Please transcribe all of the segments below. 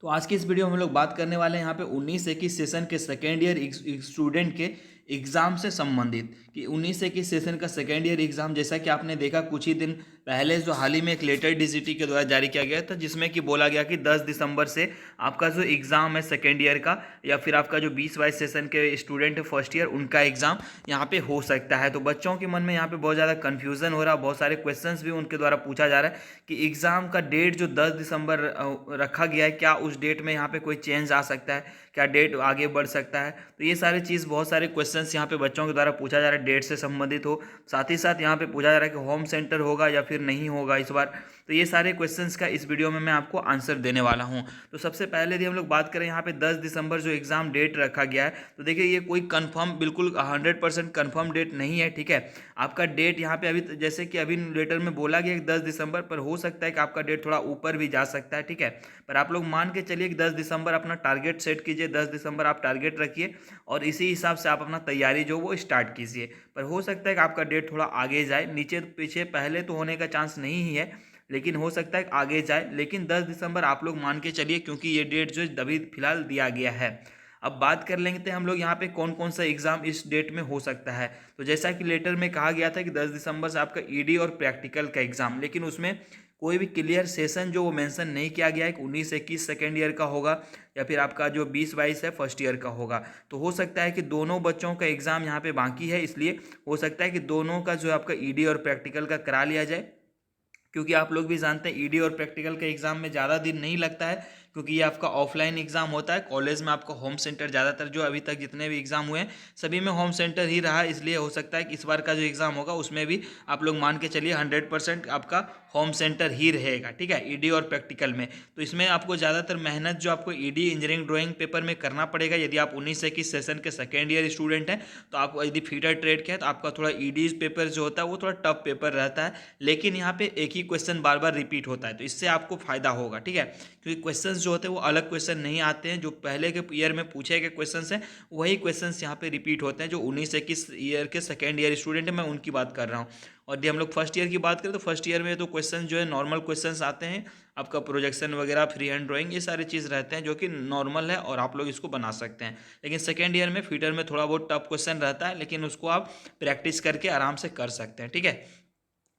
तो आज की इस वीडियो में हम लोग बात करने वाले हैं यहाँ पे 19-21 सेशन के सेकेंड ईयर स्टूडेंट के एग्ज़ाम से संबंधित कि 19-21 सेशन का सेकेंड ईयर एग्ज़ाम, जैसा कि आपने देखा कुछ ही दिन पहले जो हाल ही में एक लेटर डीजीटी के द्वारा जारी किया गया था, जिसमें कि बोला गया कि 10 दिसंबर से आपका जो एग्ज़ाम है सेकेंड ईयर का, या फिर आपका जो 20-22 सेशन के स्टूडेंट है फर्स्ट ईयर, उनका एग्ज़ाम यहाँ पे हो सकता है। तो बच्चों के मन में यहाँ पे बहुत ज़्यादा कन्फ्यूज़न हो रहा है, बहुत सारे क्वेश्चंस भी उनके द्वारा पूछा जा रहा है कि एग्ज़ाम का डेट जो 10 दिसंबर रखा गया है, क्या उस डेट में यहाँ पे कोई चेंज आ सकता है, क्या डेट आगे बढ़ सकता है। तो ये सारी चीज़, बहुत सारे क्वेश्चंस यहाँ पे बच्चों के द्वारा पूछा जा रहा है, डेट से संबंधित हो। साथ ही साथ यहाँ पे पूछा जा रहा है कि होम सेंटर होगा या फिर नहीं होगा इस बार। तो ये सारे क्वेश्चंस का इस वीडियो में मैं आपको आंसर देने वाला हूँ। तो सबसे पहले यदि हम लोग बात करें यहाँ पे 10 दिसंबर जो एग्ज़ाम डेट रखा गया है, तो देखिए ये कोई कंफर्म, बिल्कुल 100% कंफर्म डेट नहीं है, ठीक है। आपका डेट यहाँ पे अभी, जैसे कि अभी लेटर में बोला गया कि 10 दिसंबर, पर हो सकता है कि आपका डेट थोड़ा ऊपर भी जा सकता है, ठीक है। पर आप लोग मान के चलिए कि 10 दिसंबर अपना टारगेट सेट कीजिए, 10 दिसंबर आप टारगेट रखिए और इसी हिसाब से आप अपना तैयारी जो वो स्टार्ट कीजिए। पर हो सकता है कि आपका डेट थोड़ा आगे जाए, नीचे पीछे पहले तो होने का चांस नहीं ही है, लेकिन हो सकता है कि आगे जाए। लेकिन 10 दिसंबर आप लोग मान के चलिए, क्योंकि ये डेट जो अभी फिलहाल दिया गया है। अब बात कर लेंगे हम लोग यहाँ पे कौन कौन सा एग्ज़ाम इस डेट में हो सकता है। तो जैसा कि लेटर में कहा गया था कि 10 दिसंबर से आपका ईडी और प्रैक्टिकल का एग्ज़ाम, लेकिन उसमें कोई भी क्लियर सेशन जो वो मेंशन नहीं किया गया है कि 19-21 सेकेंड ईयर का होगा या फिर आपका जो 20-22 है फर्स्ट ईयर का होगा। तो हो सकता है कि दोनों बच्चों का एग्ज़ाम यहाँ पे बाकी है, इसलिए हो सकता है कि दोनों का जो आपका ईडी और प्रैक्टिकल का करा लिया जाए, क्योंकि आप लोग भी जानते हैं ईडी और प्रैक्टिकल के एग्ज़ाम में ज़्यादा दिन नहीं लगता है, क्योंकि ये आपका ऑफलाइन एग्ज़ाम होता है। कॉलेज में आपका होम सेंटर, ज़्यादातर जो अभी तक जितने भी एग्ज़ाम हुए हैं सभी में होम सेंटर ही रहा है, इसलिए हो सकता है कि इस बार का जो एग्ज़ाम होगा उसमें भी आप लोग मान के चलिए 100% आपका होम सेंटर ही रहेगा, ठीक है, ईडी और प्रैक्टिकल में। तो इसमें आपको ज़्यादातर मेहनत जो आपको ईडी इंजीनियरिंग ड्राइंग पेपर में करना पड़ेगा। यदि आप 19-21 सेशन के सेकेंड ईयर स्टूडेंट हैं, तो आप यदि फीटर ट्रेड के हैं तो आपका थोड़ा ईडी पेपर जो होता है वो थोड़ा टफ पेपर रहता है, लेकिन यहाँ पे एक ही क्वेश्चन बार बार रिपीट होता है, तो इससे आपको फायदा होगा, ठीक है। क्योंकि क्वेश्चंस जो होते हैं वो अलग क्वेश्चन नहीं आते हैं, जो पहले के ईयर में पूछे गए क्वेश्चंस हैं वही क्वेश्चंस यहाँ पे रिपीट होते हैं। जो 19-21 ईयर के सेकेंड ईयर स्टूडेंट हैं, मैं उनकी बात कर रहा हूँ। और यदि हम लोग फर्स्ट ईयर की बात करें तो फर्स्ट ईयर में तो क्वेश्चन जो है नॉर्मल क्वेश्चंस आते हैं, आपका प्रोजेक्शन वगैरह, फ्री हैंड ड्राइंग, ये सारी चीज़ रहते हैं जो कि नॉर्मल है और आप लोग इसको बना सकते हैं। लेकिन सेकेंड ईयर में फीटर में थोड़ा बहुत टफ क्वेश्चन रहता है, लेकिन उसको आप प्रैक्टिस करके आराम से कर सकते हैं, ठीक है।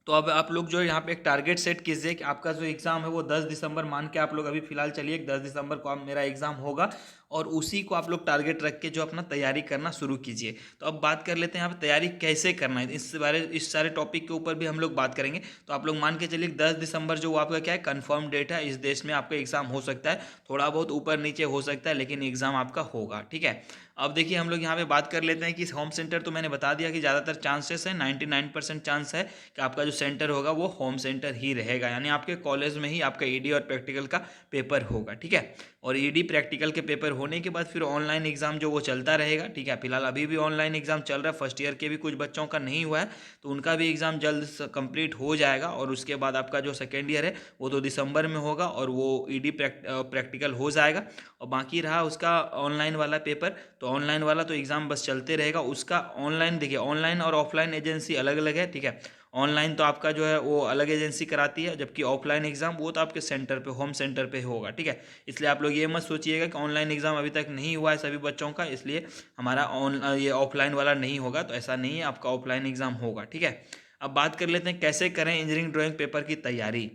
तो अब आप लोग जो यहाँ पे एक टारगेट सेट कीजिए कि आपका जो एग्ज़ाम है वो 10 दिसंबर मान के आप लोग अभी फिलहाल चलिए कि 10 दिसंबर को आप मेरा एग्ज़ाम होगा, और उसी को आप लोग टारगेट रख के जो अपना तैयारी करना शुरू कीजिए। तो अब बात कर लेते हैं यहाँ पे तैयारी कैसे करना है, इस सारे टॉपिक के ऊपर भी हम लोग बात करेंगे। तो आप लोग मान के चलिए 10 दिसंबर जो वो आपका क्या है, कन्फर्म डेट है, इस देश में आपका एग्ज़ाम हो सकता है, थोड़ा बहुत ऊपर नीचे हो सकता है, लेकिन एग्ज़ाम आपका होगा, ठीक है। अब देखिए हम लोग यहाँ पे बात कर लेते हैं कि होम सेंटर, तो मैंने बता दिया कि ज़्यादातर चांसेस है, 99% चांस है कि आपका जो सेंटर होगा वो होम सेंटर ही रहेगा, यानी आपके कॉलेज में ही आपका ईडी और प्रैक्टिकल का पेपर होगा, ठीक है। और ईडी प्रैक्टिकल के पेपर होने के बाद फिर ऑनलाइन एग्ज़ाम जो वो चलता रहेगा, ठीक है। फिलहाल अभी भी ऑनलाइन एग्ज़ाम चल रहा है, फर्स्ट ईयर के भी कुछ बच्चों का नहीं हुआ है, तो उनका भी एग्ज़ाम जल्द कंप्लीट हो जाएगा। और उसके बाद आपका जो सेकेंड ईयर है वो तो दिसंबर में होगा और वो ईडी प्रैक्टिकल हो जाएगा। और बाकी रहा उसका ऑनलाइन वाला पेपर, तो ऑनलाइन वाला तो एग्ज़ाम बस चलते रहेगा। उसका ऑनलाइन देखिए, ऑनलाइन और ऑफलाइन एजेंसी अलग अलग है, ठीक है। ऑनलाइन तो आपका जो है वो अलग एजेंसी कराती है, जबकि ऑफलाइन एग्ज़ाम वो तो आपके सेंटर पे, होम सेंटर पे होगा, ठीक है। इसलिए आप लोग ये मत सोचिएगा कि ऑनलाइन एग्ज़ाम अभी तक नहीं हुआ है सभी बच्चों का, इसलिए हमारा ये ऑफलाइन वाला नहीं होगा, तो ऐसा नहीं है, आपका ऑफलाइन एग्ज़ाम होगा, ठीक है। अब बात कर लेते हैं कैसे करें इंजीनियरिंग ड्राइंग पेपर की तैयारी।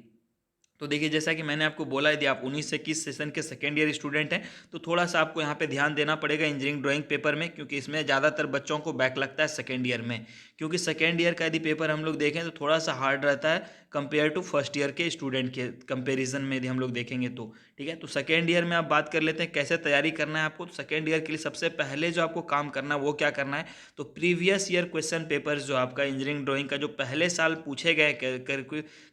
तो देखिए जैसा कि मैंने आपको बोला, यदि आप 19-21 सेशन के सेकेंड ईयर स्टूडेंट हैं तो थोड़ा सा आपको यहाँ पे ध्यान देना पड़ेगा इंजीनियरिंग ड्राइंग पेपर में, क्योंकि इसमें ज़्यादातर बच्चों को बैक लगता है सेकेंड ईयर में। क्योंकि सेकेंड ईयर का यदि पेपर हम लोग देखें तो थोड़ा सा हार्ड रहता है कंपेयर टू फर्स्ट ईयर के स्टूडेंट के कंपेरिजन में यदि हम लोग देखेंगे तो, ठीक है। तो सेकेंड ईयर में आप बात कर लेते हैं कैसे तैयारी करना है आपको। तो सेकेंड ईयर के लिए सबसे पहले जो आपको काम करना है वो क्या करना है, तो प्रीवियस ईयर क्वेश्चन पेपर्स जो आपका इंजीनियरिंग ड्राइंग का जो पहले साल पूछे गए,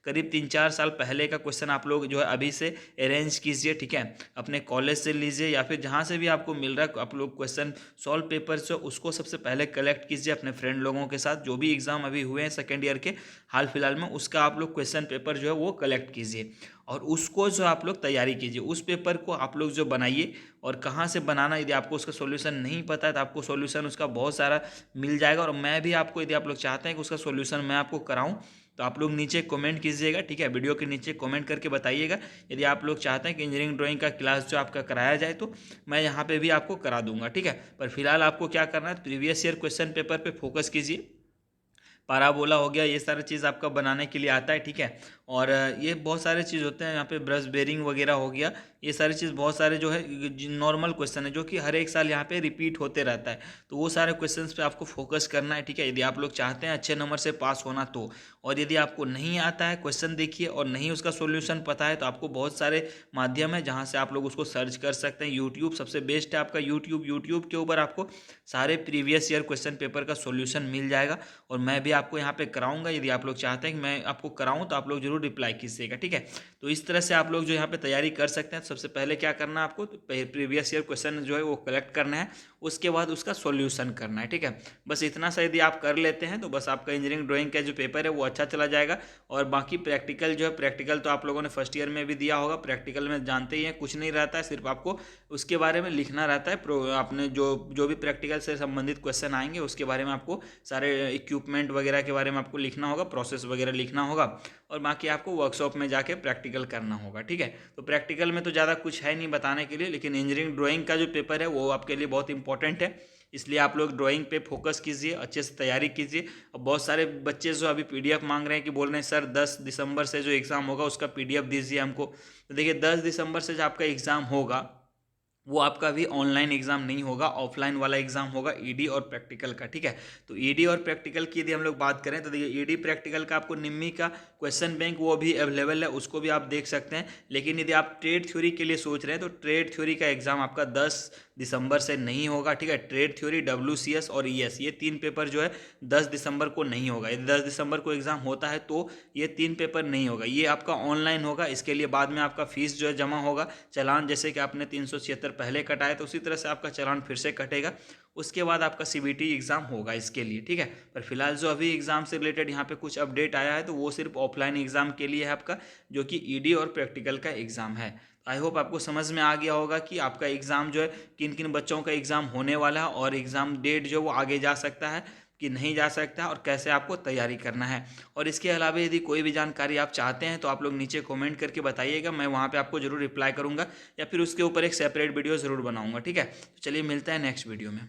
करीब 3-4 साल पहले का क्वेश्चन आप लोग जो है अभी से अरेंज कीजिए, ठीक है। अपने कॉलेज से लीजिए या फिर जहाँ से भी आपको मिल रहा है, आप लोग क्वेश्चन सॉल्व पेपर्स उसको सबसे पहले कलेक्ट कीजिए अपने फ्रेंड लोगों के साथ। जो भी एग्ज़ाम अभी हुए हैं सेकेंड ईयर के हाल फिलहाल में, उसका आप लोग क्वेश्चन पेपर जो है वो कलेक्ट कीजिए और उसको जो आप लोग तैयारी कीजिए। उस पेपर को आप लोग जो बनाइए, और कहाँ से बनाना, यदि आपको उसका सॉल्यूशन नहीं पता है तो आपको सॉल्यूशन उसका बहुत सारा मिल जाएगा। और मैं भी आपको, यदि आप लोग चाहते हैं कि उसका सॉल्यूशन मैं आपको कराऊं, तो आप लोग नीचे कमेंट कीजिएगा, ठीक है, वीडियो के नीचे कमेंट करके बताइएगा। यदि आप लोग चाहते हैं कि इंजीनियरिंग ड्राइंग का क्लास जो आपका कराया जाए तो मैं यहाँ पे भी आपको करा दूंगा, ठीक है। पर फिलहाल आपको क्या करना है, प्रीवियस ईयर क्वेश्चन पेपर पे फोकस कीजिए। पाराबोला हो गया, ये सारी चीज़ आपका बनाने के लिए आता है, ठीक है। और ये बहुत सारे चीज़ होते हैं यहाँ पे, ब्रश बेरिंग वगैरह हो गया, ये सारी चीज़ बहुत सारे जो है नॉर्मल क्वेश्चन है जो कि हर एक साल यहाँ पे रिपीट होते रहता है। तो वो सारे क्वेश्चंस पे आपको फोकस करना है, ठीक है, यदि आप लोग चाहते हैं अच्छे नंबर से पास होना तो। और यदि आपको नहीं आता है क्वेश्चन देखिए और नहीं उसका सोल्यूशन पता है तो आपको बहुत सारे माध्यम है जहाँ से आप लोग उसको सर्च कर सकते हैं। यूट्यूब सबसे बेस्ट है आपका, यूट्यूब के ऊपर आपको सारे प्रीवियस ईयर क्वेश्चन पेपर का सोल्यूशन मिल जाएगा। और मैं भी आपको यहाँ पे कराऊंगा, यदि आप लोग चाहते हैं कि मैं आपको कराऊं तो आप लोग जरूर रिप्लाई कीजिएगा, ठीक है। तो इस तरह से आप लोग जो यहाँ पे तैयारी कर सकते हैं। सबसे पहले क्या करना है आपको, तो प्रीवियस ईयर क्वेश्चन जो है वो कलेक्ट करना है, उसके बाद उसका सॉल्यूशन करना है, ठीक है। बस इतना सा यदि आप कर लेते हैं तो बस आपका इंजीनियरिंग ड्राइंग का जो पेपर है वो अच्छा चला जाएगा। और बाकी प्रैक्टिकल जो है, प्रैक्टिकल तो आप लोगों ने फर्स्ट ईयर में भी दिया होगा, प्रैक्टिकल में जानते ही हैं कुछ नहीं रहता है, सिर्फ आपको उसके बारे में लिखना रहता है। आपने जो भी प्रैक्टिकल से संबंधित क्वेश्चन आएंगे उसके बारे में आपको सारे इक्विपमेंट वगैरह के बारे में आपको लिखना होगा, प्रोसेस वगैरह लिखना होगा, और बाकी आपको वर्कशॉप में जाके प्रैक्टिकल करना होगा, ठीक है। तो प्रैक्टिकल में तो ज़्यादा कुछ है नहीं बताने के लिए, लेकिन इंजीनियरिंग ड्राइंग का जो पेपर है वो आपके लिए बहुत इंपॉर्टेंट है। इसलिए आप लोग ड्राइंग पे फोकस कीजिए, अच्छे से तैयारी कीजिए। और बहुत सारे बच्चे जो अभी पीडीएफ मांग रहे हैं कि बोल रहे हैं सर 10 दिसंबर से जो एग्ज़ाम होगा उसका पीडीएफ दीजिए हमको। तो देखिए 10 दिसंबर से जो आपका एग्ज़ाम होगा वो आपका भी ऑनलाइन एग्ज़ाम नहीं होगा, ऑफलाइन वाला एग्ज़ाम होगा, ईडी और प्रैक्टिकल का, ठीक है। तो ईडी और प्रैक्टिकल की यदि हम लोग बात करें तो देखिए ईडी प्रैक्टिकल का आपको निम्मी का क्वेश्चन बैंक वो भी अवेलेबल है, उसको भी आप देख सकते हैं। लेकिन यदि आप ट्रेड थ्योरी के लिए सोच रहे हैं तो ट्रेड थ्योरी का एग्ज़ाम आपका 10 दिसंबर से नहीं होगा, ठीक है। ट्रेड थ्योरी, WCS और ES ये 3 पेपर जो है 10 दिसंबर को नहीं होगा। यदि 10 दिसंबर को एग्ज़ाम होता है तो ये 3 पेपर नहीं होगा, ये आपका ऑनलाइन होगा। इसके लिए बाद में आपका फीस जो है जमा होगा, चालान जैसे कि आपने 376 पहले कटाए तो उसी तरह से आपका चालान फिर से कटेगा। उसके बाद आपका CBT एग्ज़ाम होगा इसके लिए, ठीक है। पर फिलहाल जो अभी एग्ज़ाम से रिलेटेड यहाँ पे कुछ अपडेट आया है तो वो सिर्फ ऑफलाइन एग्ज़ाम के लिए है आपका, जो कि ईडी और प्रैक्टिकल का एग्ज़ाम है। आई होप आपको समझ में आ गया होगा कि आपका एग्ज़ाम जो है किन किन बच्चों का एग्ज़ाम होने वाला है, और एग्ज़ाम डेट जो वो आगे जा सकता है कि नहीं जा सकता है, और कैसे आपको तैयारी करना है। और इसके अलावा यदि कोई भी जानकारी आप चाहते हैं तो आप लोग नीचे कमेंट करके बताइएगा, मैं वहाँ पे आपको ज़रूर रिप्लाई करूँगा, या फिर उसके ऊपर एक सेपरेट वीडियो ज़रूर बनाऊँगा, ठीक है। तो चलिए मिलता है नेक्स्ट वीडियो में।